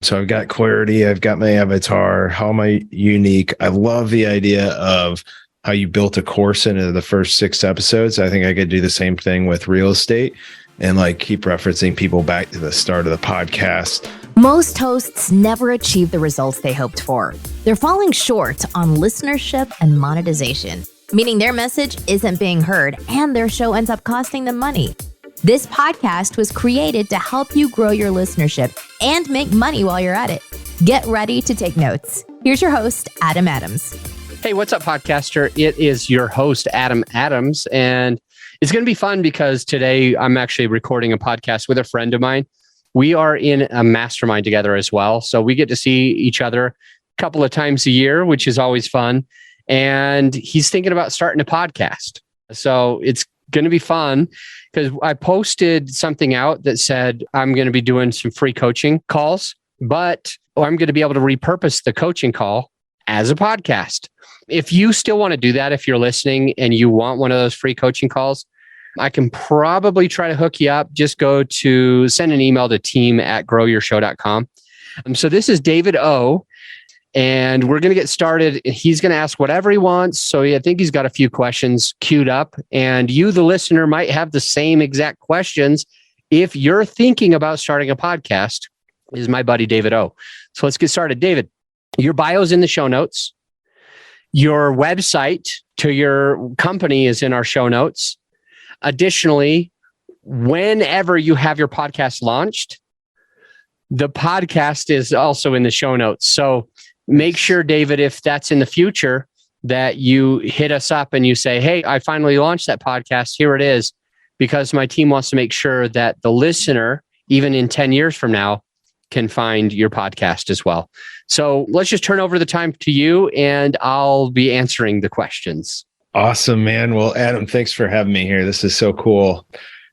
So I've got clarity. I've got my avatar. How am I unique? I love the idea of how you built a course into the first 6 episodes. I think I could do the same thing with real estate and like keep referencing people back to the start of the podcast. Most hosts never achieve the results they hoped for. They're falling short on listenership and monetization, meaning their message isn't being heard and their show ends up costing them money. This podcast was created to help you grow your listenership and make money while you're at it. Get ready to take notes. Here's your host, Adam Adams. Hey, what's up, podcaster? It is your host, Adam Adams, and it's going to be fun because today I'm actually recording a podcast with a friend of mine. We are in a mastermind together as well, so we get to see each other a couple of times a year, which is always fun, and he's thinking about starting a podcast. So it's going to be fun because I posted something out that said I'm going to be doing some free coaching calls, but I'm going to be able to repurpose the coaching call as a podcast. If you still want to do that, if you're listening and you want one of those free coaching calls, I can probably try to hook you up. Just send an email to team@growyourshow.com. So this is David O, and we're going to get started. He's going to ask whatever he wants. So I think he's got a few questions queued up, and you, the listener, might have the same exact questions if you're thinking about starting a podcast. This is my buddy David O. So let's get started. David, your bio's in the show notes. Your website to your company is in our show notes. Additionally, whenever you have your podcast launched, the podcast is also in the show notes. So make sure, David, if that's in the future, that you hit us up and you say, hey, I finally launched that podcast. Here it is, because my team wants to make sure that the listener, even in 10 years from now, can find your podcast as well. So let's just turn over the time to you and I'll be answering the questions. Awesome, man. Well, Adam, thanks for having me here. This is so cool.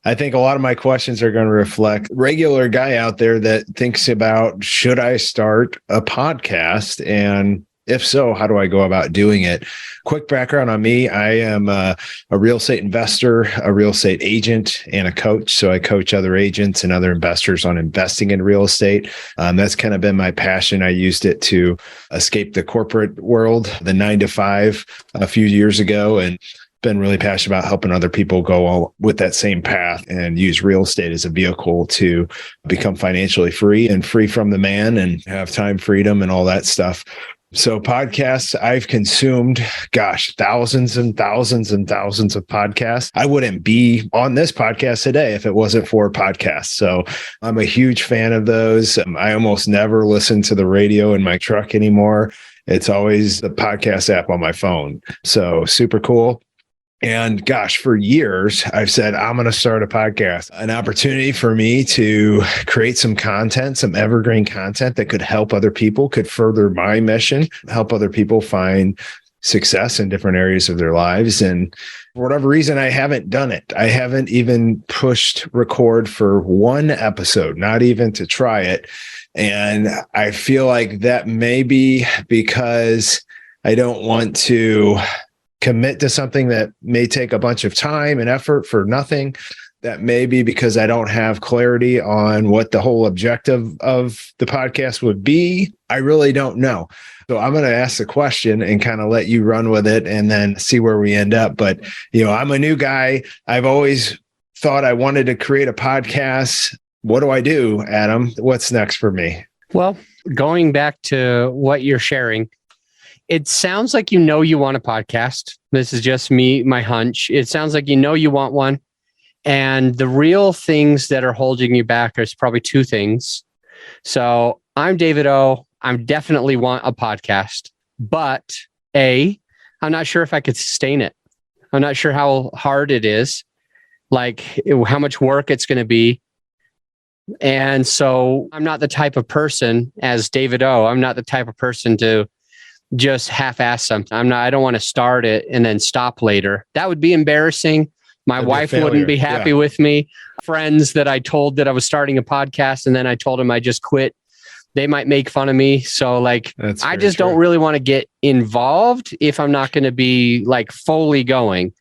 I think a lot of my questions are going to reflect regular guy out there that thinks about, should I start a podcast? And if so, how do I go about doing it? Quick background on me. I am a real estate investor, a real estate agent, and a coach. So I coach other agents and other investors on investing in real estate. That's kind of been my passion. I used it to escape the corporate world, the 9-to-5 a few years ago, and been really passionate about helping other people go with that same path and use real estate as a vehicle to become financially free and free from the man and have time freedom and all that stuff. So podcasts, I've consumed, thousands and thousands and thousands of podcasts. I wouldn't be on this podcast today if it wasn't for podcasts. So I'm a huge fan of those. I almost never listen to the radio in my truck anymore. It's always the podcast app on my phone. So super cool. And for years, I've said, I'm going to start a podcast, an opportunity for me to create some content, some evergreen content that could help other people, could further my mission, help other people find success in different areas of their lives. And for whatever reason, I haven't done it. I haven't even pushed record for one episode, not even to try it. And I feel like that may be because I don't want to commit to something that may take a bunch of time and effort for nothing. That may be because I don't have clarity on what the whole objective of the podcast would be. I really don't know. So I'm going to ask the question and kind of let you run with it and then see where we end up. But, I'm a new guy. I've always thought I wanted to create a podcast. What do I do, Adam? What's next for me? Well, going back to what you're sharing, it sounds like you want a podcast. This is just me, my hunch. It sounds like you want one. And the real things that are holding you back is probably two things. So I'm David O. I definitely want a podcast. But I'm not sure if I could sustain it. I'm not sure how hard it is, like how much work it's going to be. And so I'm not the type of person, as David O., I'm not the type of person to just half-ass something. I don't want to start it and then stop later. That would be embarrassing. My wife wouldn't be happy with me. Friends that I told that I was starting a podcast and then I told them I just quit, they might make fun of me. So I just don't really want to get involved if I'm not going to be fully going.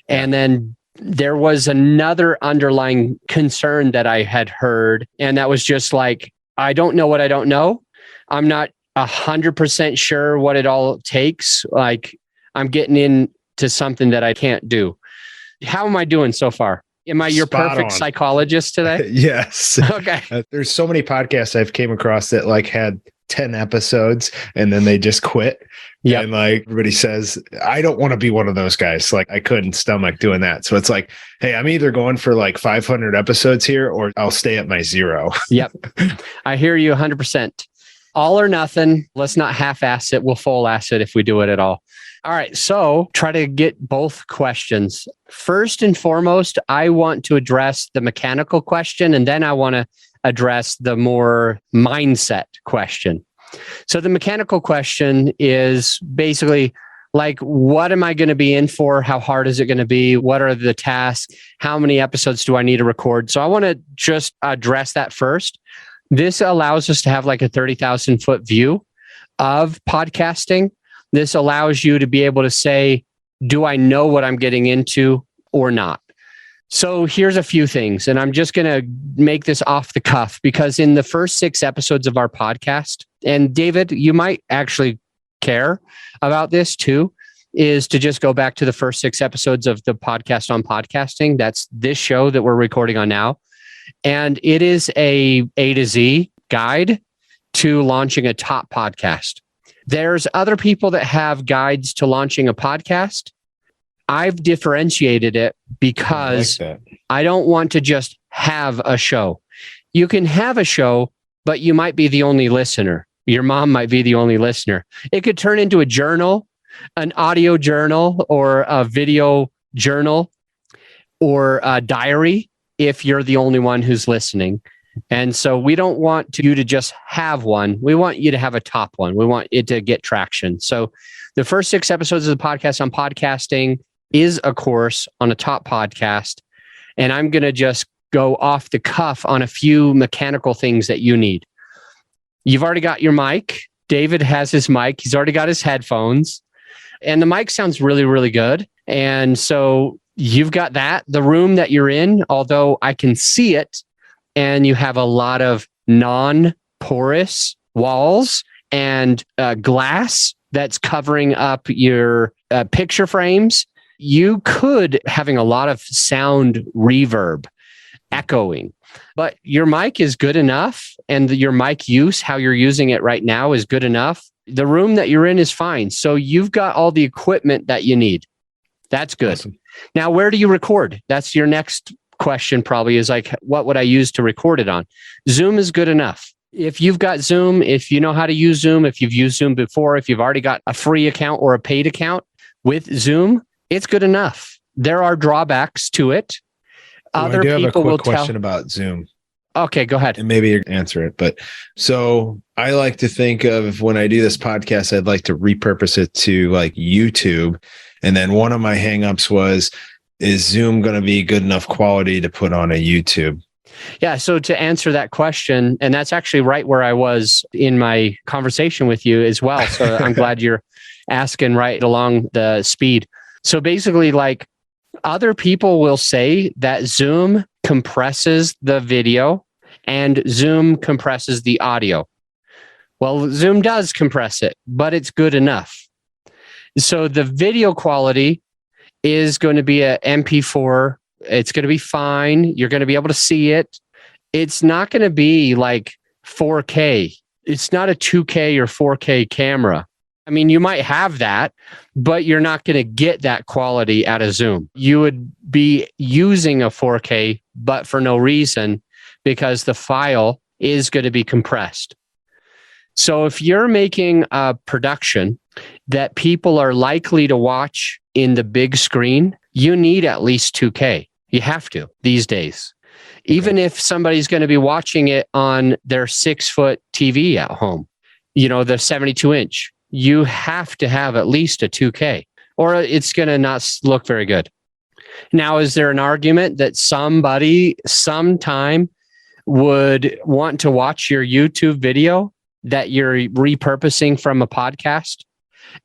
And then there was another underlying concern that I had heard, and that was just I don't know what I don't know. I'm not 100% sure what it all takes. Like, I'm getting into something that I can't do. How am I doing so far? Am I your Spot perfect on. psychologist today? Yes. Okay. There's so many podcasts I've came across that like had 10 episodes and then they just quit. Yeah. And like everybody says, I don't want to be one of those guys. Like I couldn't stomach doing that. So it's like, hey, I'm either going for like 500 episodes here or I'll stay at my 0. Yep. I hear you 100%. All or nothing. Let's not half-ass it. We'll full-ass it if we do it at all. All right. So try to get both questions. First and foremost, I want to address the mechanical question, and then I want to address the more mindset question. So the mechanical question is basically like, what am I going to be in for? How hard is it going to be? What are the tasks? How many episodes do I need to record? So I want to just address that first. This allows us to have like a 30,000 foot view of podcasting. This allows you to be able to say, do I know what I'm getting into or not? So here's a few things, and I'm just going to make this off the cuff because in the first 6 episodes of our podcast, and David, you might actually care about this too, is to just go back to the first 6 episodes of the podcast on podcasting. That's this show that we're recording on now. And it is a to Z guide to launching a top podcast. There's other people that have guides to launching a podcast. I've differentiated it because I don't want to just have a show. You can have a show, but you might be the only listener. Your mom might be the only listener. It could turn into a journal, an audio journal, or a video journal, or a diary if you're the only one who's listening. And so we don't want you to just have one. We want you to have a top one. We want it to get traction. So the first 6 episodes of the podcast on podcasting is a course on a top podcast. And I'm going to just go off the cuff on a few mechanical things that you need. You've already got your mic. David has his mic. He's already got his headphones. And the mic sounds really, really good. And so you've got that. The room that you're in, although I can see it, and you have a lot of non-porous walls and glass that's covering up your picture frames, you could having a lot of sound reverb, echoing. But your mic is good enough, and your mic use, how you're using it right now, is good enough. The room that you're in is fine. So you've got all the equipment that you need. That's good. Awesome. Now, where do you record? That's your next question probably, is like, what would I use to record it on? Zoom is good enough. If you've got Zoom, if you know how to use Zoom, if you've used Zoom before, if you've already got a free account or a paid account with Zoom, it's good enough. There are drawbacks to it. Other I do people have a quick will question about Zoom. Okay, go ahead. And maybe you answer it. But so I like to think of when I do this podcast, I'd like to repurpose it to like YouTube. And then one of my hangups was, is Zoom going to be good enough quality to put on a YouTube? Yeah. So to answer that question, and that's actually right where I was in my conversation with you as well. So I'm glad you're asking right along the speed. So basically, like, other people will say that Zoom compresses the video and Zoom compresses the audio. Well, Zoom does compress it, but it's good enough. So the video quality is going to be a MP4. It's going to be fine. You're going to be able to see it. It's not going to be like 4K. It's not a 2K or 4K camera. I mean, you might have that, but you're not going to get that quality out of Zoom. You would be using a 4K, but for no reason, because the file is going to be compressed. So if you're making a production that people are likely to watch in the big screen, you need at least 2K. You have to these days. Even if somebody's going to be watching it on their 6-foot TV at home, you know, the 72-inch, you have to have at least a 2K or it's going to not look very good. Now, is there an argument that somebody sometime would want to watch your YouTube video that you're repurposing from a podcast?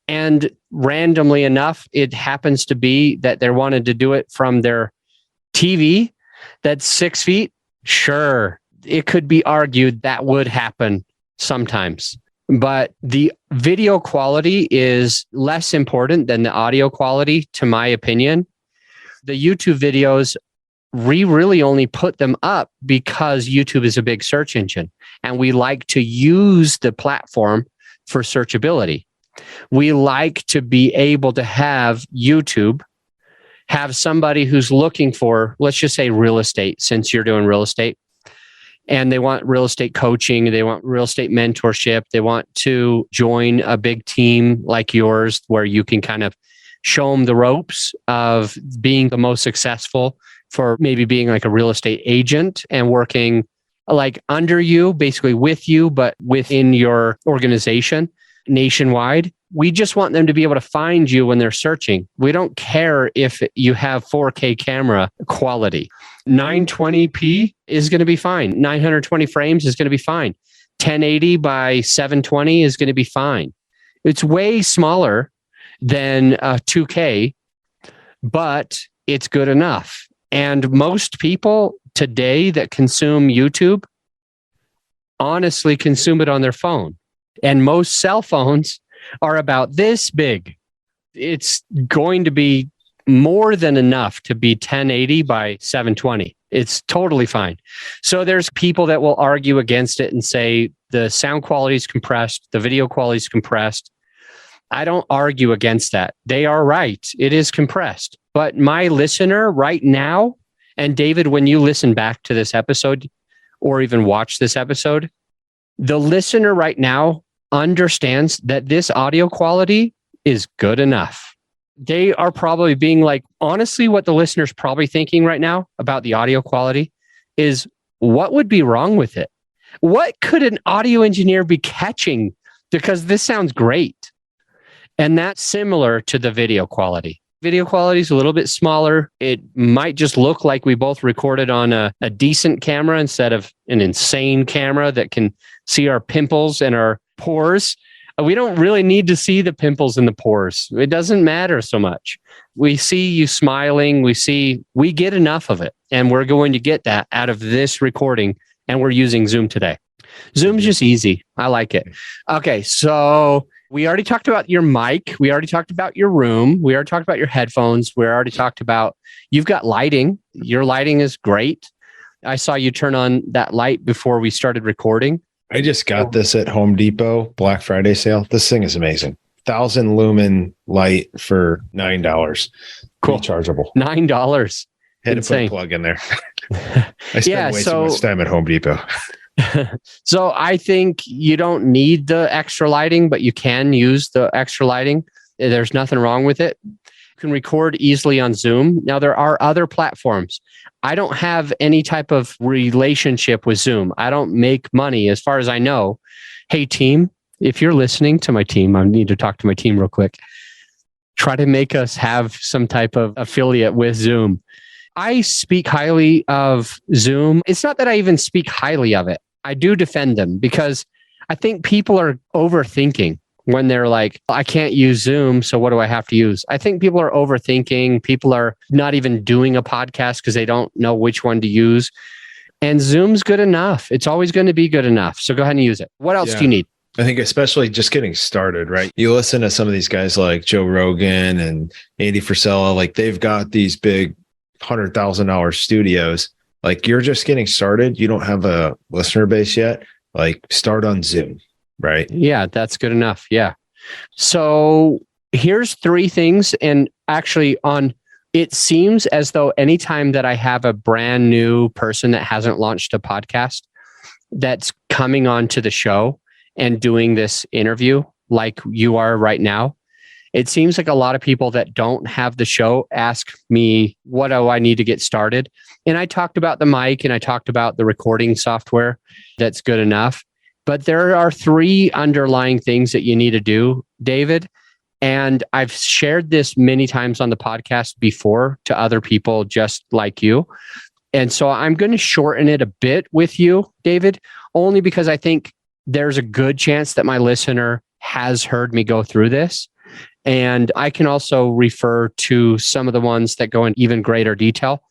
And randomly enough, it happens to be that they wanted to do it from their TV that's 6 feet. Sure, it could be argued that would happen sometimes. But the video quality is less important than the audio quality, to my opinion. The YouTube videos, we really only put them up because YouTube is a big search engine, and we like to use the platform for searchability. We like to be able to have YouTube have somebody who's looking for, let's just say, real estate, since you're doing real estate, and they want real estate coaching, they want real estate mentorship, they want to join a big team like yours where you can kind of show them the ropes of being the most successful for maybe being like a real estate agent and working like under you, basically with you, but within your organization nationwide. We just want them to be able to find you when they're searching. We don't care if you have 4K camera quality. 920p is going to be fine. 920 frames is going to be fine. 1080 by 720 is going to be fine. It's way smaller than 2K, but it's good enough. And most people today that consume YouTube honestly consume it on their phone. And most cell phones are about this big. It's going to be more than enough to be 1080 by 720. It's totally fine. So there's people that will argue against it and say the sound quality is compressed, the video quality is compressed. I don't argue against that. They are right. It is compressed. But my listener right now, and David, when you listen back to this episode or even watch this episode, the listener right now understands that this audio quality is good enough. They are probably being like, honestly, what the listener's probably thinking right now about the audio quality is, what would be wrong with it? What could an audio engineer be catching? Because this sounds great. And that's similar to the video quality. Video quality is a little bit smaller. It might just look like we both recorded on a decent camera instead of an insane camera that can see our pimples and our pores. We don't really need to see the pimples and the pores. It doesn't matter so much. We see you smiling. We get enough of it. And we're going to get that out of this recording. And we're using Zoom today. Zoom's just easy. I like it. Okay, so we already talked about your mic. We already talked about your room. We already talked about your headphones. We already talked about, you've got lighting. Your lighting is great. I saw you turn on that light before we started recording. I just got this at Home Depot Black Friday sale. This thing is amazing. 1,000 lumen light for $9. Cool. Rechargeable. $9. Had Insane. to put a plug in there. I spend way too much time at Home Depot. So I think you don't need the extra lighting, but you can use the extra lighting. There's nothing wrong with it. You can record easily on Zoom. Now, there are other platforms. I don't have any type of relationship with Zoom. I don't make money as far as I know. Hey, team, if you're listening to my team, I need to talk to my team real quick. Try to make us have some type of affiliate with Zoom. I speak highly of Zoom. It's not that I even speak highly of it. I do defend them because I think people are overthinking when they're like, I can't use Zoom, so what do I have to use? I think people are overthinking. People are not even doing a podcast because they don't know which one to use. And Zoom's good enough. It's always going to be good enough. So go ahead and use it. What else do you need? I think especially just getting started, right? You listen to some of these guys like Joe Rogan and Andy Frisella, like they've got these big $100,000 studios. Like you're just getting started. You don't have a listener base yet. Like start on Zoom, right? Yeah, that's good enough. Yeah. So here's 3 things. And actually it seems as though anytime that I have a brand new person that hasn't launched a podcast that's coming onto the show and doing this interview like you are right now, it seems like a lot of people that don't have the show ask me, what do I need to get started? And I talked about the mic and I talked about the recording software that's good enough. But there are 3 underlying things that you need to do, David. And I've shared this many times on the podcast before to other people just like you. And so I'm going to shorten it a bit with you, David, only because I think there's a good chance that my listener has heard me go through this. And I can also refer to some of the ones that go in even greater detail.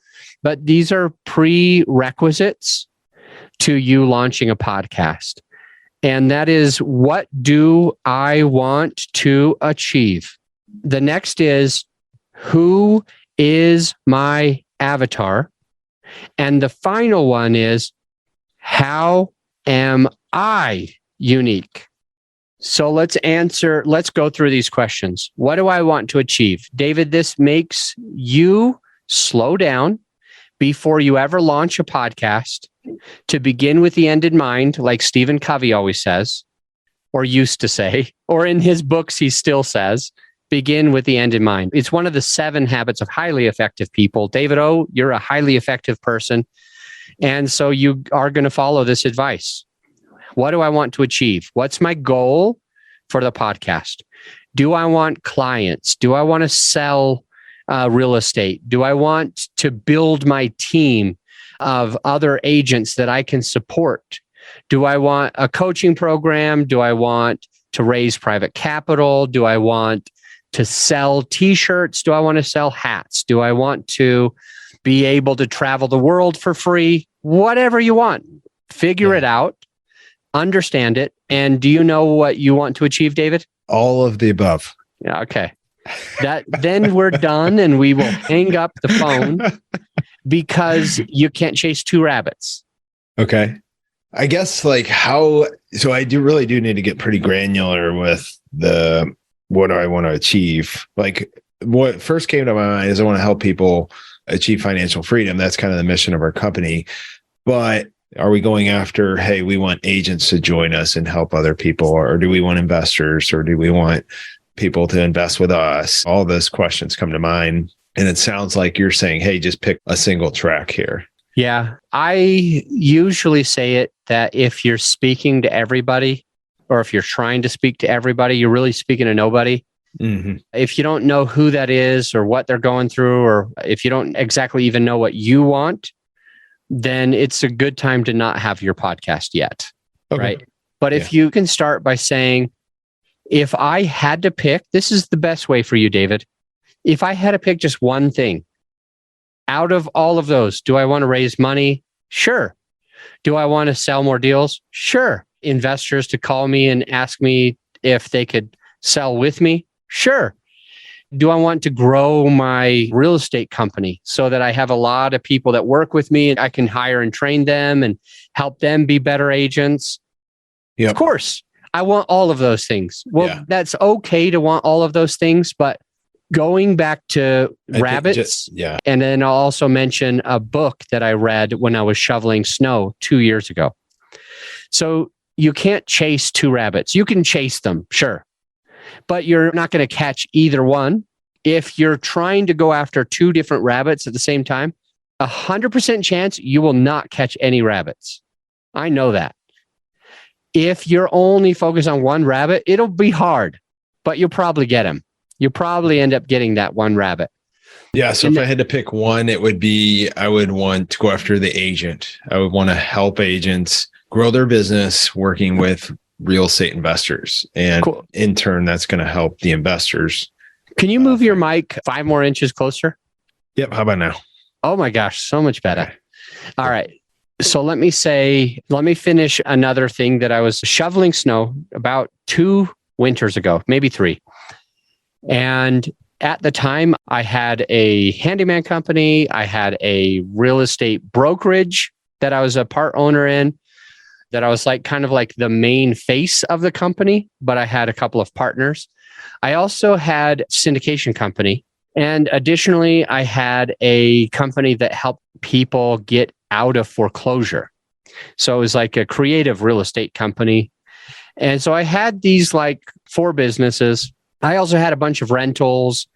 But these are prerequisites to you launching a podcast. And that is, what do I want to achieve? The next is, who is my avatar? And the final one is, how am I unique? So let's go through these questions. What do I want to achieve? David, this makes you slow down before you ever launch a podcast, to begin with the end in mind, like Stephen Covey always says, or used to say, or in his books, he still says, begin with the end in mind. It's one of the 7 habits of highly effective people. David O, you're a highly effective person. And so you are going to follow this advice. What do I want to achieve? What's my goal for the podcast? Do I want clients? Do I want to sell real estate? Do I want to build my team of other agents that I can support? Do I want a coaching program? Do I want to raise private capital? Do I want to sell t-shirts? Do I want to sell hats? Do I want to be able to travel the world for free? Whatever you want, figure it out, understand it. And do you know what you want to achieve, David? All of the above. Yeah. Okay. Then we're done, and we will hang up the phone, because you can't chase 2 rabbits. Okay. I guess so I really do need to get pretty granular with what do I want to achieve? Like, what first came to my mind is I want to help people achieve financial freedom. That's kind of the mission of our company. But are we going after, hey, we want agents to join us and help other people, or do we want investors, or do we want people to invest with us? All those questions come to mind. And it sounds like you're saying, hey, just pick a single track here. Yeah. I usually say it that if you're speaking to everybody, or if you're trying to speak to everybody, you're really speaking to nobody. Mm-hmm. If you don't know who that is, or what they're going through, or if you don't exactly even know what you want, then it's a good time to not have your podcast yet. Okay. Right. But if you can start by saying, if I had to pick, this is the best way for you, David. If I had to pick just one thing out of all of those, do I want to raise money? Sure. Do I want to sell more deals? Sure. Investors to call me and ask me if they could sell with me? Sure. Do I want to grow my real estate company so that I have a lot of people that work with me and I can hire and train them and help them be better agents? Yep. Of course. I want all of those things. Well, that's okay to want all of those things, but going back to rabbits, and then I'll also mention a book that I read when I was shoveling snow 2 years ago. So you can't chase 2 rabbits. You can chase them, sure, but you're not going to catch either one. If you're trying to go after 2 different rabbits at the same time, 100% chance you will not catch any rabbits. I know that. If you're only focused on one rabbit, it'll be hard, but you'll probably get him. You'll probably end up getting that one rabbit. Yeah. So if I had to pick one, it would be, I would want to go after the agent. I would want to help agents grow their business working with real estate investors. And in turn, that's going to help the investors. Can you move your mic 5 more inches closer? Yep. How about now? Oh my gosh. So much better. Okay. All right. So let me finish another thing that I was shoveling snow about 2 winters ago, maybe 3. And at the time I had a handyman company. I had a real estate brokerage that I was a part owner in, that I was kind of like the main face of the company, but I had a couple of partners. I also had a syndication company. And additionally, I had a company that helped people get out of foreclosure. So it was like a creative real estate company. And so I had these 4 businesses. I also had a bunch of rentals,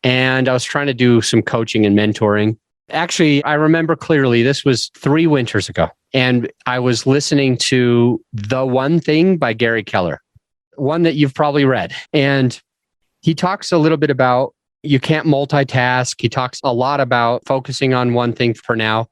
and I was trying to do some coaching and mentoring. Actually, I remember clearly, this was 3 winters ago, and I was listening to The One Thing by Gary Keller, one that you've probably read. And he talks a little bit about you can't multitask. He talks a lot about focusing on one thing for now.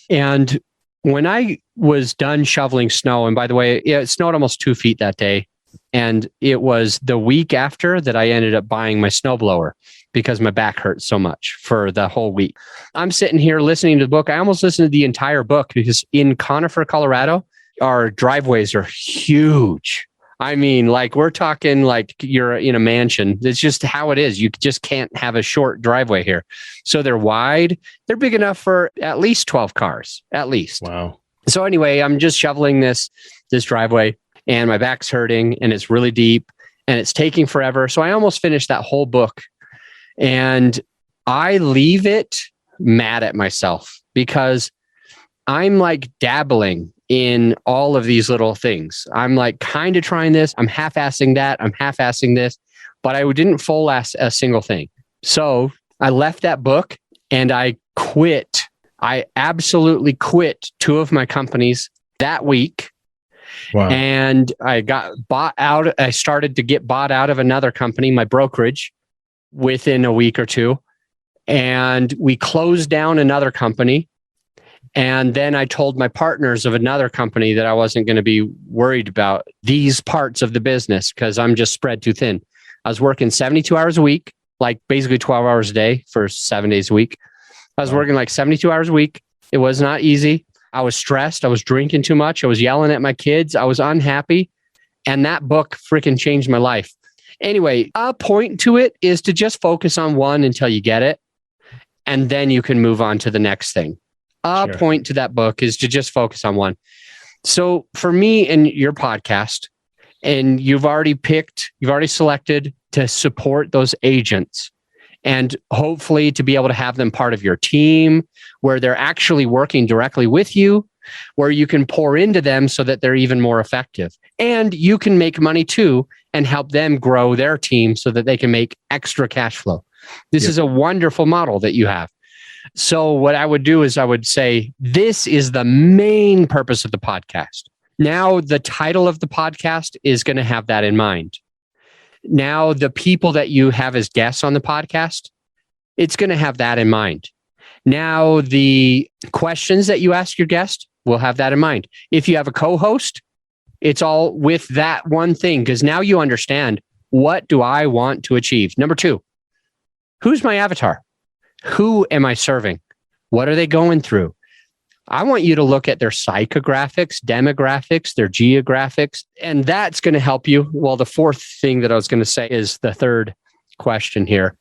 And when I was done shoveling snow, and by the way, it snowed almost 2 feet that day. And it was the week after that I ended up buying my snowblower because my back hurt so much for the whole week. I'm sitting here listening to the book. I almost listened to the entire book because in Conifer, Colorado, our driveways are huge. I mean, like we're talking like you're in a mansion. It's just how it is. You just can't have a short driveway here. So they're wide. They're big enough for at least 12 cars, at least. Wow. So anyway, I'm just shoveling this driveway and my back's hurting and it's really deep and it's taking forever. So I almost finished that whole book and I leave it mad at myself because I'm like dabbling in all of these little things. I'm like kind of trying this. I'm half-assing that. I'm half-assing this, but I didn't full-ass a single thing. So I left that book and I quit. I absolutely quit 2 of my companies that week. Wow. And I got bought out. I started to get bought out of another company, my brokerage, within a week or 2. And we closed down another company. And then I told my partners of another company that I wasn't going to be worried about these parts of the business because I'm just spread too thin. I was working 72 hours a week, like basically 12 hours a day for 7 days a week. I was working like 72 hours a week. It was not easy. I was stressed. I was drinking too much. I was yelling at my kids. I was unhappy. And that book freaking changed my life. Anyway, a point to it is to just focus on one until you get it. And then you can move on to the next thing. A point to that book is to just focus on one. So for me and your podcast, and you've already selected to support those agents and hopefully to be able to have them part of your team where they're actually working directly with you, where you can pour into them so that they're even more effective. And you can make money too and help them grow their team so that they can make extra cash flow. This is a wonderful model that you have. So what I would do is I would say, this is the main purpose of the podcast. Now, the title of the podcast is going to have that in mind. Now, the people that you have as guests on the podcast, it's going to have that in mind. Now, the questions that you ask your guest will have that in mind. If you have a co-host, it's all with that one thing, because now you understand, what do I want to achieve? Number 2, who's my avatar? Who am I serving? What are they going through? I want you to look at their psychographics, demographics, their geographics, and that's going to help you. Well, the 4th thing that I was going to say is the 3rd question here.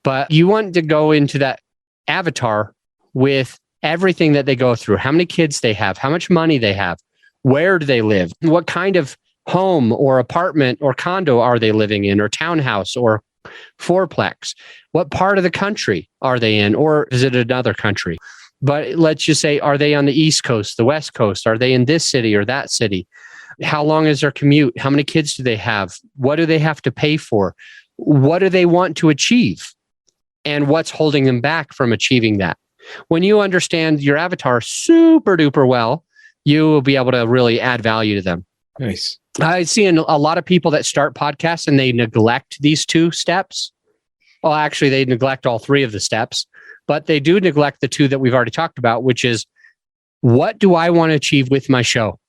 But you want to go into that avatar with everything that they go through, how many kids they have, how much money they have, where do they live, what kind of home or apartment or condo are they living in, or townhouse or fourplex, what part of the country are they in, or is it another country? But let's just say, are they on the East Coast, the West Coast? Are they in this city or that city? How long is their commute? How many kids do they have? What do they have to pay for? What do they want to achieve? And what's holding them back from achieving that? When you understand your avatar super duper well, you will be able to really add value to them. Nice. I see a lot of people that start podcasts and they neglect these 2 steps. Well, actually, they neglect all 3 of the steps, but they do neglect the 2 that we've already talked about, which is, what do I want to achieve with my show?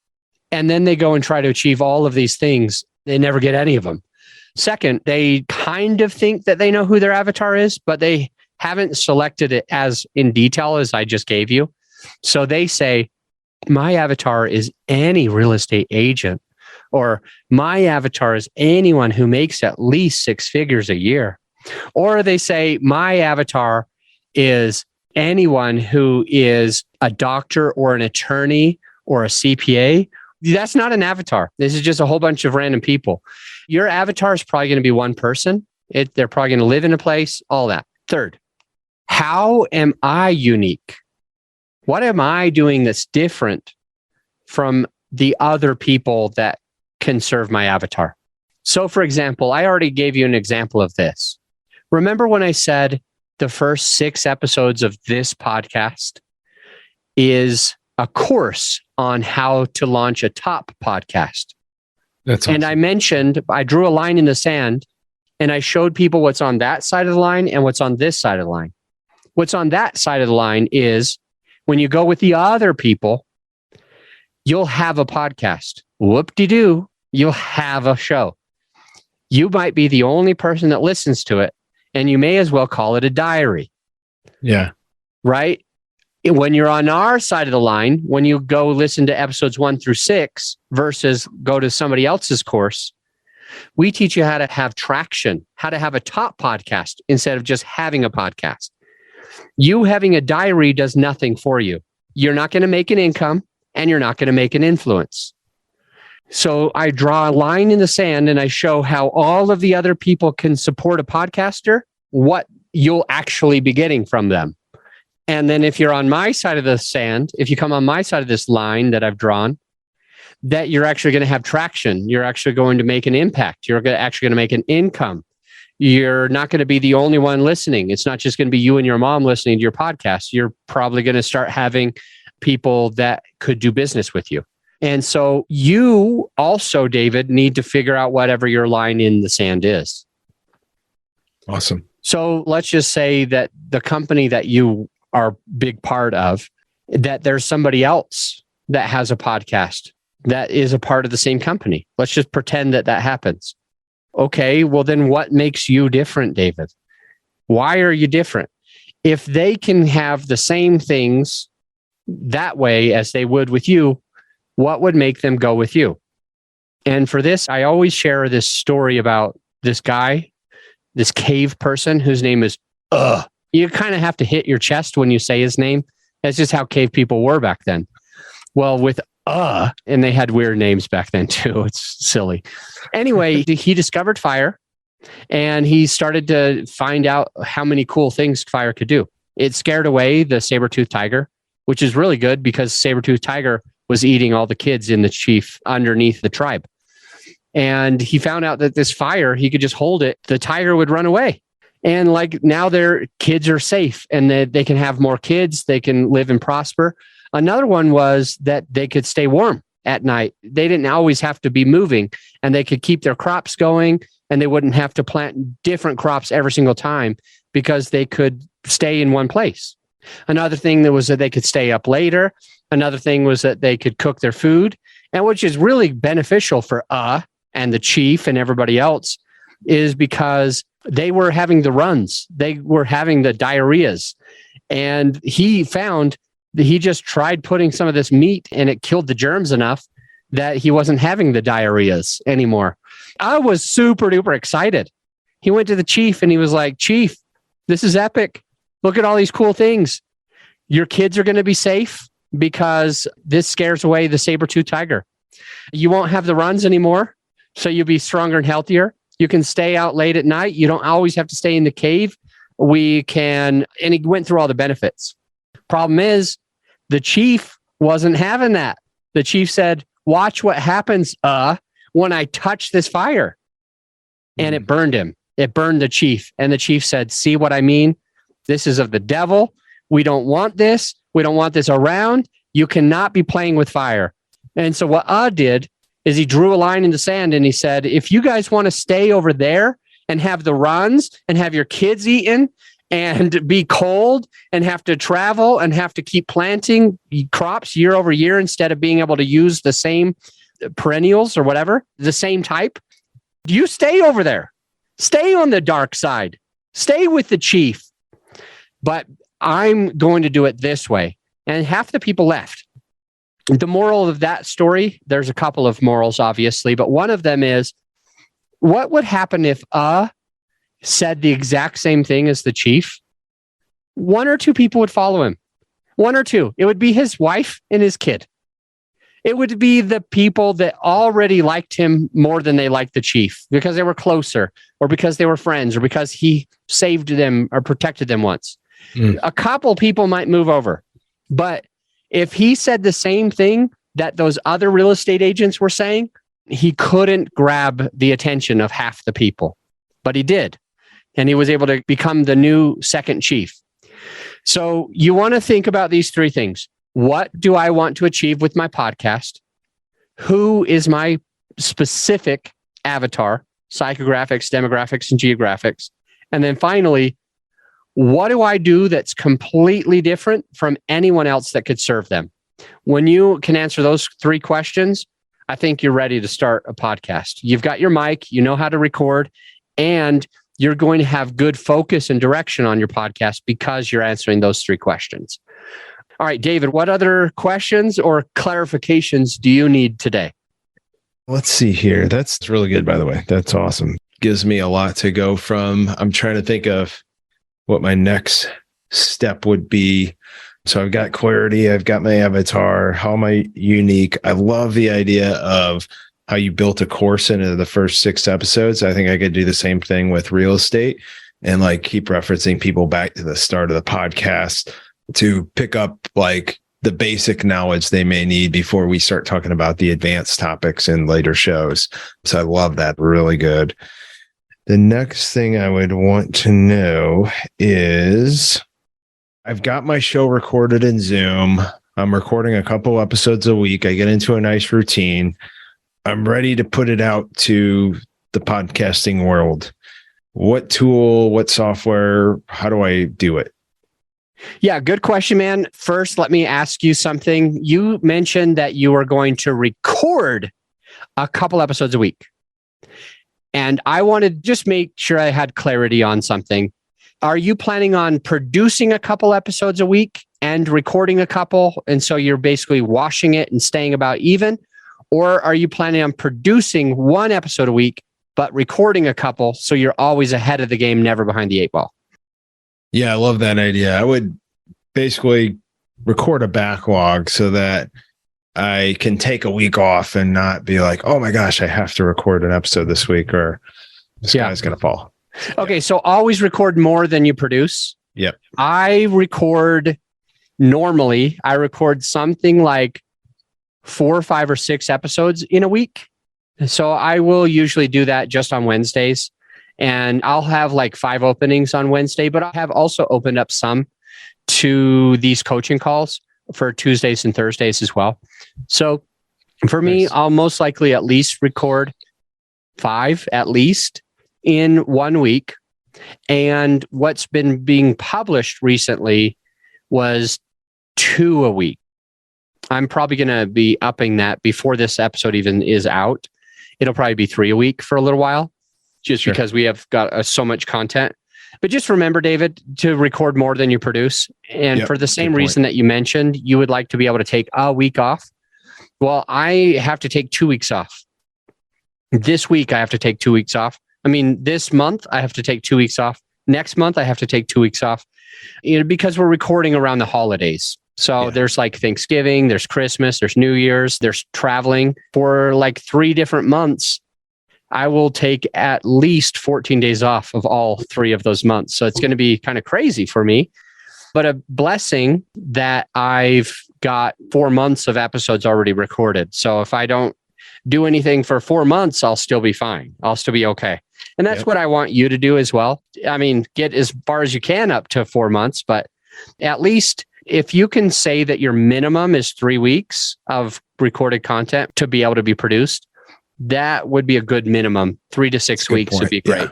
And then they go and try to achieve all of these things. They never get any of them. Second, they kind of think that they know who their avatar is, but they haven't selected it as in detail as I just gave you. So they say, my avatar is any real estate agent, or my avatar is anyone who makes at least 6 figures a year. Or they say, my avatar is anyone who is a doctor or an attorney or a CPA. That's not an avatar. This is just a whole bunch of random people. Your avatar is probably going to be one person. They're probably going to live in a place, all that. Third, how am I unique? What am I doing that's different from the other people that can serve my avatar? So, for example, I already gave you an example of this. Remember when I said the first 6 episodes of this podcast is a course on how to launch a top podcast? That's awesome. And I mentioned, I drew a line in the sand and I showed people what's on that side of the line and what's on this side of the line. What's on that side of the line is when you go with the other people, you'll have a podcast. Whoop-de-doo, you'll have a show. You might be the only person that listens to it, and you may as well call it a diary. Yeah. Right? When you're on our side of the line, when you go listen to episodes 1 through 6 versus go to somebody else's course, we teach you how to have traction, how to have a top podcast instead of just having a podcast. You having a diary does nothing for you. You're not going to make an income and you're not going to make an influence. So I draw a line in the sand and I show how all of the other people can support a podcaster, what you'll actually be getting from them. And then if you're on my side of the sand, if you come on my side of this line that I've drawn, that you're actually going to have traction. You're actually going to make an impact. You're actually going to make an income. You're not going to be the only one listening. It's not just going to be you and your mom listening to your podcast. You're probably going to start having people that could do business with you. And so you also, David, need to figure out whatever your line in the sand is. Awesome. So let's just say that the company that you are a big part of, that there's somebody else that has a podcast that is a part of the same company. Let's just pretend that that happens. Okay, well then what makes you different, David? Why are you different? If they can have the same things that way as they would with you, what would make them go with you? And for this, I always share this story about this guy, this cave person whose name is You kind of have to hit your chest when you say his name. That's just how cave people were back then. Well, with and they had weird names back then too. It's silly. Anyway, he discovered fire and he started to find out how many cool things fire could do. It scared away the saber-toothed tiger, which is really good because saber-toothed tiger was eating all the kids in the chief underneath the tribe. And he found out that this fire, he could just hold it. The tiger would run away. And like now their kids are safe and they can have more kids. They can live and prosper. Another one was that they could stay warm at night. They didn't always have to be moving and they could keep their crops going and they wouldn't have to plant different crops every single time because they could stay in one place. Another thing that was that they could stay up later. Another thing was that they could cook their food, and which is really beneficial for and the chief and everybody else is because they were having the runs. They were having the diarrheas. And he found that he just tried putting some of this meat and it killed the germs enough that he wasn't having the diarrheas anymore. I was super duper excited. He went to the chief and he was like, "Chief, this is epic. Look at all these cool things. Your kids are going to be safe because this scares away the saber-toothed tiger. You won't have the runs anymore, so you'll be stronger and healthier. You can stay out late at night. You don't always have to stay in the cave. And he went through all the benefits. Problem is, the chief wasn't having that. The chief said, "Watch what happens when I touch this fire." And it burned him. It burned the chief. And the chief said, "See what I mean? This is of the devil. We don't want this. We don't want this around. You cannot be playing with fire." And so what did is he drew a line in the sand and he said, "If you guys want to stay over there and have the runs and have your kids eaten and be cold and have to travel and have to keep planting crops year over year instead of being able to use the same perennials or whatever, the same type, you stay over there. Stay on the dark side. Stay with the chief. But I'm going to do it this way." And half the people left. The moral of that story, there's a couple of morals, obviously, but one of them is, what would happen if said the exact same thing as the chief? One or two people would follow him. One or two. It would be his wife and his kid. It would be the people that already liked him more than they liked the chief because they were closer or because they were friends or because he saved them or protected them once. A couple people might move over. But if he said the same thing that those other real estate agents were saying, he couldn't grab the attention of half the people. But he did. And he was able to become the new second chief. So you want to think about these three things. What do I want to achieve with my podcast? Who is my specific avatar? Psychographics, demographics, and geographics. And then finally, what do I do that's completely different from anyone else that could serve them? When you can answer those three questions, I think you're ready to start a podcast. You've got your mic, you know how to record, and you're going to have good focus and direction on your podcast because you're answering those three questions. All right, David, what other questions or clarifications do you need today? Let's see here. That's really good, by the way. That's awesome. Gives me a lot to go from. I'm trying to think of what my next step would be. So I've got clarity. I've got my avatar. How am I unique? I love the idea of how you built a course into the first 6 episodes. I think I could do the same thing with real estate and like keep referencing people back to the start of the podcast to pick up like the basic knowledge they may need before we start talking about the advanced topics in later shows. So I love that. Really good. The next thing I would want to know is I've got my show recorded in Zoom. I'm recording a couple episodes a week. I get into a nice routine. I'm ready to put it out to the podcasting world. What tool, what software, how do I do it? Yeah, good question, man. First, let me ask you something. You mentioned that you were going to record a couple episodes a week. And I wanted to just make sure I had clarity on something. Are you planning on producing a couple episodes a week and recording a couple? And so you're basically washing it and staying about even? Or are you planning on producing 1 episode a week, but recording a couple so you're always ahead of the game, never behind the 8 ball? Yeah, I love that idea. I would basically record a backlog so that I can take a week off and not be like, oh my gosh, I have to record an episode this week or this guy's going to fall. Okay, so always record more than you produce. Yep. I record something like 4, 5, or 6 episodes in a week. So I will usually do that just on Wednesdays. And I'll have like 5 openings on Wednesday, but I have also opened up some to these coaching calls for Tuesdays and Thursdays as well. So for me, I'll most likely at least record 5 at least in 1 week. And what's been being published recently was 2 a week. I'm probably going to be upping that before this episode even is out. It'll probably be 3 a week for a little while, just because we have got so much content. But just remember, David, to record more than you produce. And for the same reason that you mentioned, you would like to be able to take a week off. Well, I have to take 2 weeks off. This week, I have to take 2 weeks off. I mean, this month, I have to take 2 weeks off. Next month, I have to take 2 weeks off, because we're recording around the holidays. So there's like Thanksgiving, there's Christmas, there's New Year's, there's traveling. For like 3 different months, I will take at least 14 days off of all 3 of those months. So it's going to be kind of crazy for me, but a blessing that I've got 4 months of episodes already recorded. So if I don't do anything for 4 months, I'll still be fine. I'll still be okay. And that's what I want you to do as well. I mean, get as far as you can up to 4 months, but at least if you can say that your minimum is 3 weeks of recorded content to be able to be produced, that would be a good minimum. 3 to 6 weeks would be great.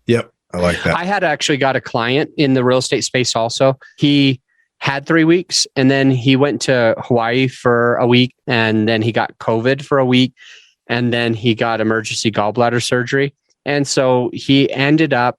Yeah. Yep. I like that. I had actually got a client in the real estate space also. He had 3 weeks and then he went to Hawaii for a week and then he got COVID for a week and then he got emergency gallbladder surgery. And so he ended up,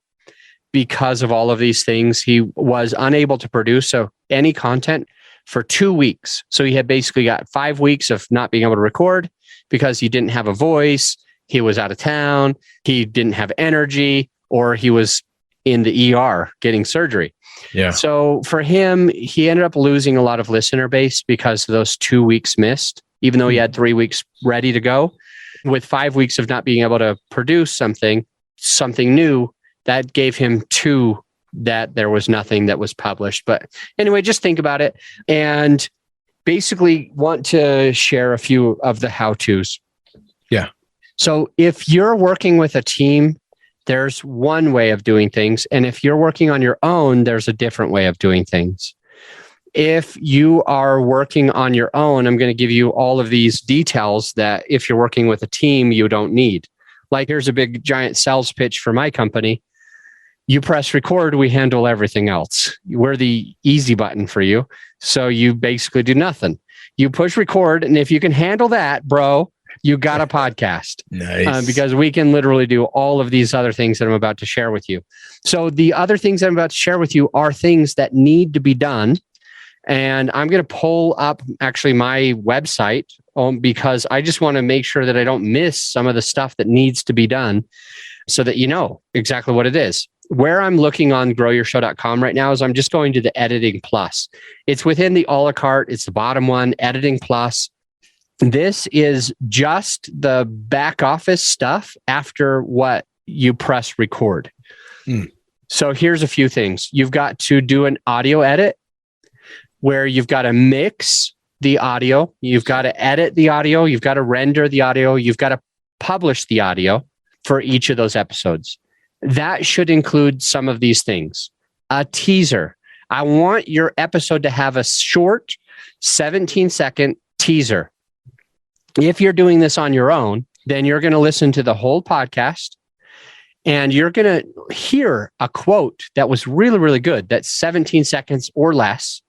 because of all of these things, he was unable to produce any content for 2 weeks. So he had basically got 5 weeks of not being able to record because he didn't have a voice, he was out of town, he didn't have energy, or he was in the ER getting surgery. Yeah. So for him, he ended up losing a lot of listener base because of those 2 weeks missed, even though he had 3 weeks ready to go. With 5 weeks of not being able to produce something new, that gave him 2 that there was nothing that was published. But anyway, just think about it and basically want to share a few of the how-tos. Yeah. So if you're working with a team, there's one way of doing things. And if you're working on your own, there's a different way of doing things. If you are working on your own, I'm going to give you all of these details that if you're working with a team, you don't need. Like, here's a big giant sales pitch for my company. You press record, we handle everything else. We're the easy button for you. So you basically do nothing. You push record, and if you can handle that, bro, you got a podcast. Nice. Because we can literally do all of these other things that I'm about to share with you. So the other things I'm about to share with you are things that need to be done. And I'm going to pull up actually my website because I just want to make sure that I don't miss some of the stuff that needs to be done so that you know exactly what it is. Where I'm looking on growyourshow.com right now is I'm just going to the editing plus. It's within the a la carte. It's the bottom one, editing plus. This is just the back office stuff after what you press record. So here's a few things. You've got to do an audio edit where you've got to mix the audio. You've got to edit the audio. You've got to render the audio. You've got to publish the audio for each of those episodes. That should include some of these things. A teaser. I want your episode to have a short 17-second teaser. If you're doing this on your own, then you're going to listen to the whole podcast and you're going to hear a quote that was really, really good. That's 17 seconds or less.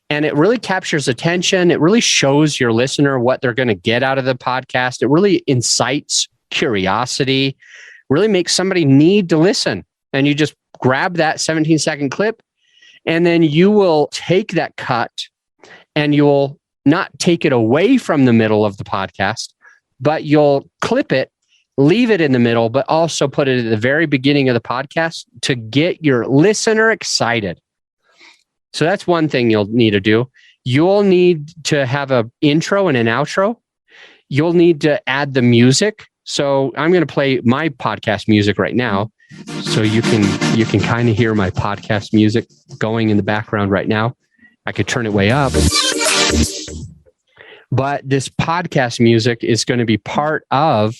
And it really captures attention. It really shows your listener what they're going to get out of the podcast. It really incites curiosity, really makes somebody need to listen. And you just grab that 17-second clip, and then you will take that cut and you'll not take it away from the middle of the podcast, but you'll clip it, leave it in the middle, but also put it at the very beginning of the podcast to get your listener excited. So that's one thing you'll need to do. You'll need to have an intro and an outro. You'll need to add the music. So I'm going to play my podcast music right now. So you can kind of hear my podcast music going in the background right now. I could turn it way up. But this podcast music is going to be part of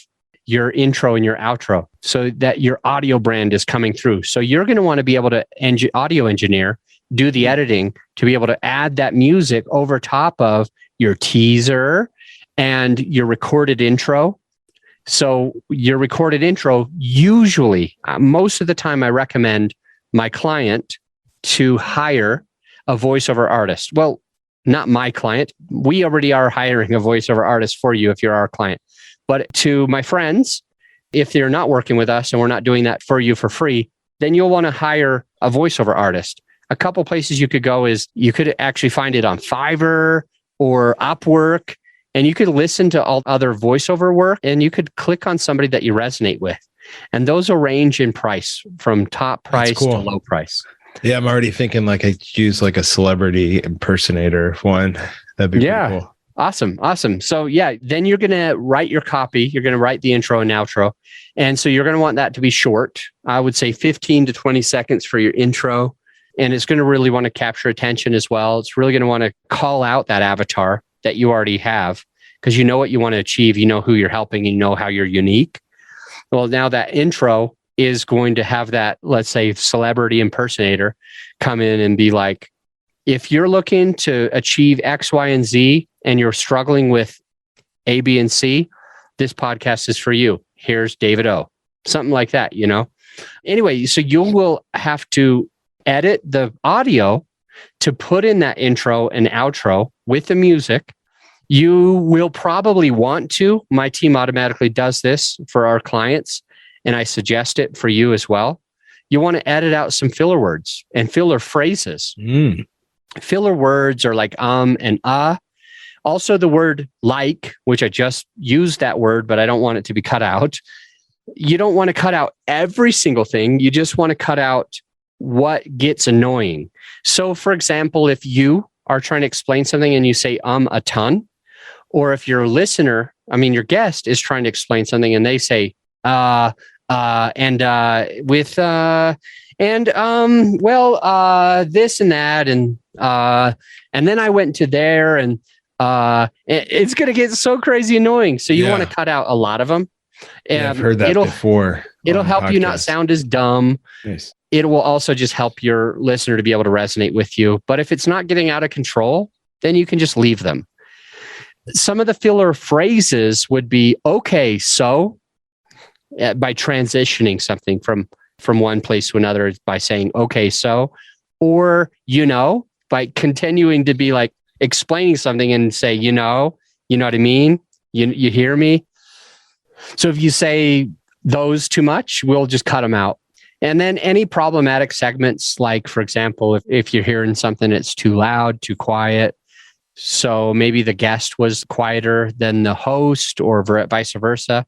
your intro and your outro so that your audio brand is coming through. So you're going to want to be able to audio engineer, do the editing to be able to add that music over top of your teaser and your recorded intro. So your recorded intro, usually, most of the time I recommend my client to hire a voiceover artist. Well, not my client. We already are hiring a voiceover artist for you if you're our client. But to my friends, if they're not working with us and we're not doing that for you for free, then you'll want to hire a voiceover artist. A couple places you could go is you could actually find it on Fiverr or Upwork, and you could listen to all other voiceover work and you could click on somebody that you resonate with. And those will range in price from top price to low price. Yeah, I'm already thinking like I could use like a celebrity impersonator one. That'd be pretty cool. Awesome. So yeah, then you're going to write your copy. You're going to write the intro and outro. And so you're going to want that to be short. I would say 15 to 20 seconds for your intro. And it's going to really want to capture attention as well. It's really going to want to call out that avatar that you already have because you know what you want to achieve. You know who you're helping. You know how you're unique. Well, now that intro is going to have that, let's say, celebrity impersonator come in and be like, if you're looking to achieve X, Y, and Z, and you're struggling with A, B, and C, this podcast is for you. Here's David O. Something like that, you know? Anyway, so you will have to edit the audio to put in that intro and outro with the music. You will probably want to. My team automatically does this for our clients, and I suggest it for you as well. You want to edit out some filler words and filler phrases. Filler words are like and Also the word like, which I just used that word, but I don't want it to be cut out. You don't want to cut out every single thing. You just want to cut out what gets annoying. So for example, if you are trying to explain something and you say a ton, or if your listener, your guest is trying to explain something and they say, this and that, and then I went to there, and it's going to get so crazy annoying. So you want to cut out a lot of them. And I've heard that before. It'll help you not sound as dumb. Nice. It will also just help your listener to be able to resonate with you. But if it's not getting out of control, then you can just leave them. Some of the filler phrases would be, okay, so, by transitioning something from one place to another by saying, okay, so, or, by continuing to be like explaining something and say, you know what I mean? You hear me? So if you say those too much, we'll just cut them out. And then any problematic segments, like, for example, if you're hearing something that's too loud, too quiet, so maybe the guest was quieter than the host or vice versa,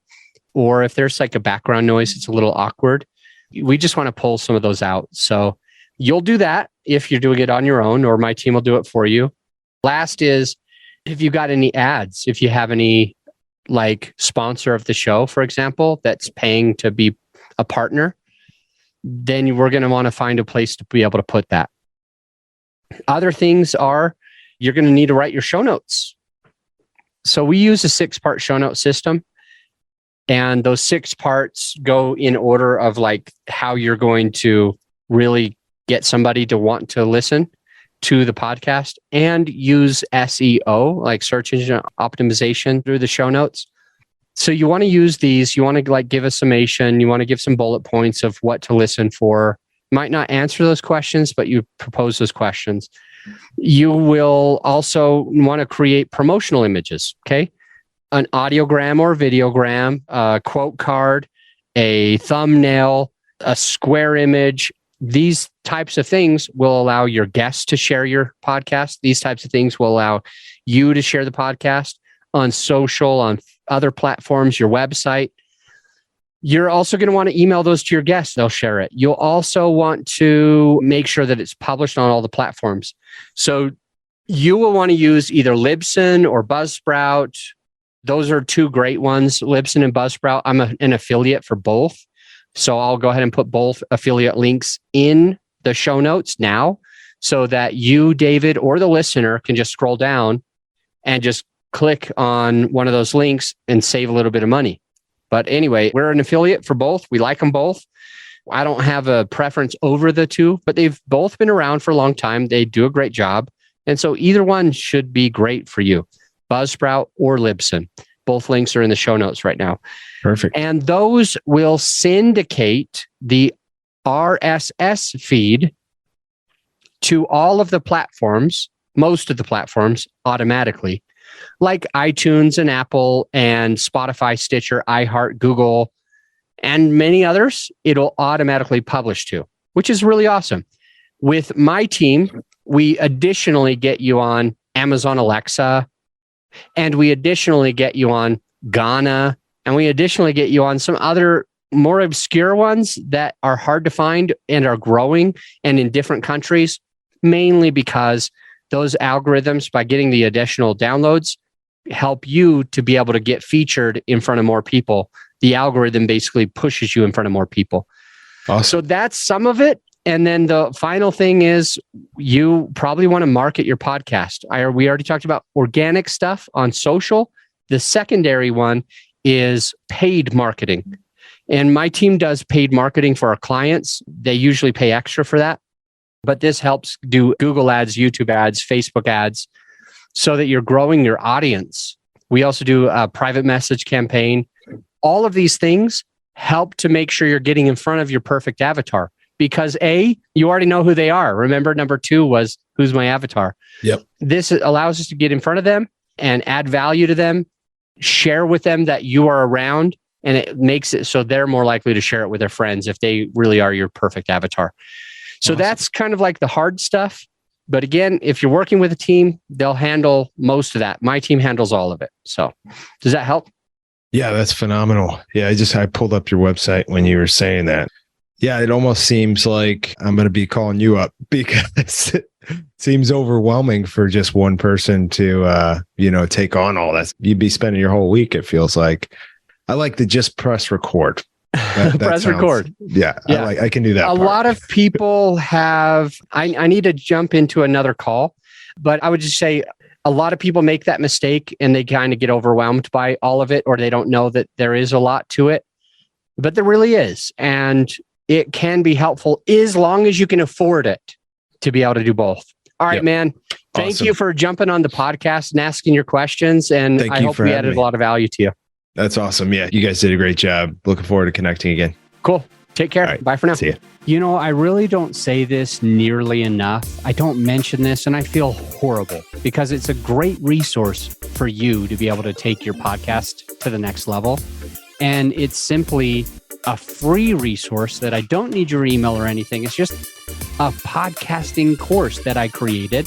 or if there's like a background noise, it's a little awkward. We just want to pull some of those out. So you'll do that if you're doing it on your own, or my team will do it for you. Last is if you got any ads, if you have any like sponsor of the show, for example, that's paying to be a partner, then we're going to want to find a place to be able to put that. Other things are you're going to need to write your show notes. So we use a 6-part show note system. And those 6 parts go in order of like how you're going to really get somebody to want to listen to the podcast, and use SEO, like search engine optimization, through the show notes. So you want to use these. You want to like give a summation. You want to give some bullet points of what to listen for. Might not answer those questions, but you propose those questions. You will also want to create promotional images. Okay. An audiogram or videogram, a quote card, a thumbnail, a square image. These types of things will allow your guests to share your podcast. These types of things will allow you to share the podcast on social, on other platforms, your website. You're also going to want to email those to your guests. They'll share it. You'll also want to make sure that it's published on all the platforms. So you will want to use either Libsyn or Buzzsprout. Those are 2 great ones, Libsyn and Buzzsprout. I'm an affiliate for both. So I'll go ahead and put both affiliate links in the show notes now so that you, David, or the listener can just scroll down and just click on one of those links and save a little bit of money. But anyway, we're an affiliate for both. We like them both. I don't have a preference over the 2, but they've both been around for a long time. They do a great job. And so either one should be great for you, Buzzsprout or Libsyn. Both links are in the show notes right now. Perfect. And those will syndicate the RSS feed to all of the platforms, most of the platforms, automatically, like iTunes and Apple and Spotify, Stitcher, iHeart, Google, and many others. It'll automatically publish to, which is really awesome. With my team, we additionally get you on Amazon Alexa, and we additionally get you on Ghana, and we additionally get you on some other more obscure ones that are hard to find and are growing and in different countries, mainly because those algorithms, by getting the additional downloads, help you to be able to get featured in front of more people. The algorithm basically pushes you in front of more people. Awesome. So that's some of it. And then the final thing is you probably want to market your podcast. We already talked about organic stuff on social. The secondary one is paid marketing. And my team does paid marketing for our clients. They usually pay extra for that. But this helps do Google ads, YouTube ads, Facebook ads, so that you're growing your audience. We also do a private message campaign. All of these things help to make sure you're getting in front of your perfect avatar. Because A, you already know who they are. Remember, number 2 was, who's my avatar? Yep. This allows us to get in front of them and add value to them, share with them that you are around, and it makes it so they're more likely to share it with their friends if they really are your perfect avatar. So That's kind of like the hard stuff. But again, if you're working with a team, they'll handle most of that. My team handles all of it. So does that help? Yeah, that's phenomenal. Yeah, I pulled up your website when you were saying that. Yeah, it almost seems like I'm going to be calling you up because it seems overwhelming for just one person to, take on all that. You'd be spending your whole week, it feels like. I like to just press record. Press record. Yeah. I can do that. A lot of people have, I need to jump into another call, but I would just say a lot of people make that mistake and they kind of get overwhelmed by all of it, or they don't know that there is a lot to it, but there really is. And it can be helpful as long as you can afford it to be able to do both. All right, man. Thank you for jumping on the podcast and asking your questions. And I hope we added a lot of value to you. That's awesome. Yeah, you guys did a great job. Looking forward to connecting again. Cool. Take care. Right. Bye for now. See You you. I really don't say this nearly enough. I don't mention this and I feel horrible because it's a great resource for you to be able to take your podcast to the next level. And it's simply a free resource that I don't need your email or anything. It's just a podcasting course that I created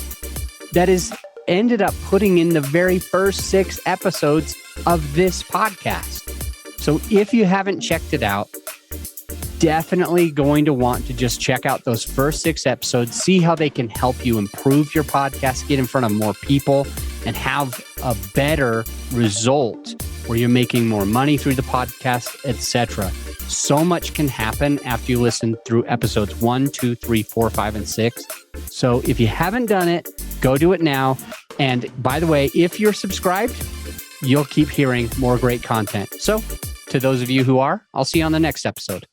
that is ended up putting in the very first 6 episodes of this podcast. So if you haven't checked it out, definitely going to want to just check out those first 6 episodes, see how they can help you improve your podcast, get in front of more people, and have a better result where you're making more money through the podcast, etc. So much can happen after you listen through episodes 1, 2, 3, 4, 5, and 6. So if you haven't done it, go do it now. And by the way, if you're subscribed, you'll keep hearing more great content. So to those of you who are, I'll see you on the next episode.